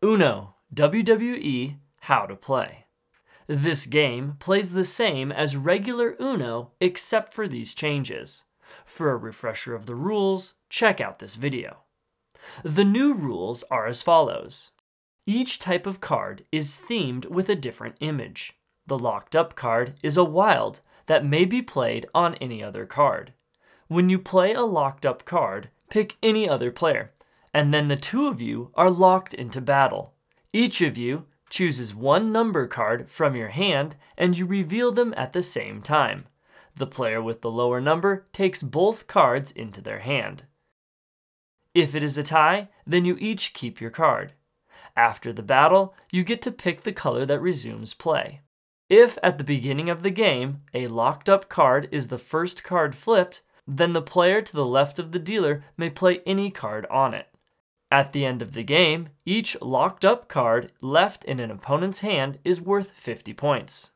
Uno WWE How to Play. This game plays the same as regular Uno except for these changes. For a refresher of the rules, check out this video. The new rules are as follows. Each type of card is themed with a different image. The locked up card is a wild that may be played on any other card. When you play a locked up card, pick any other player, and then the two of you are locked into battle. Each of you chooses one number card from your hand and you reveal them at the same time. The player with the lower number takes both cards into their hand. If it is a tie, then you each keep your card. After the battle, you get to pick the color that resumes play. If at the beginning of the game, a locked up card is the first card flipped, then the player to the left of the dealer may play any card on it. At the end of the game, each locked up card left in an opponent's hand is worth 50 points.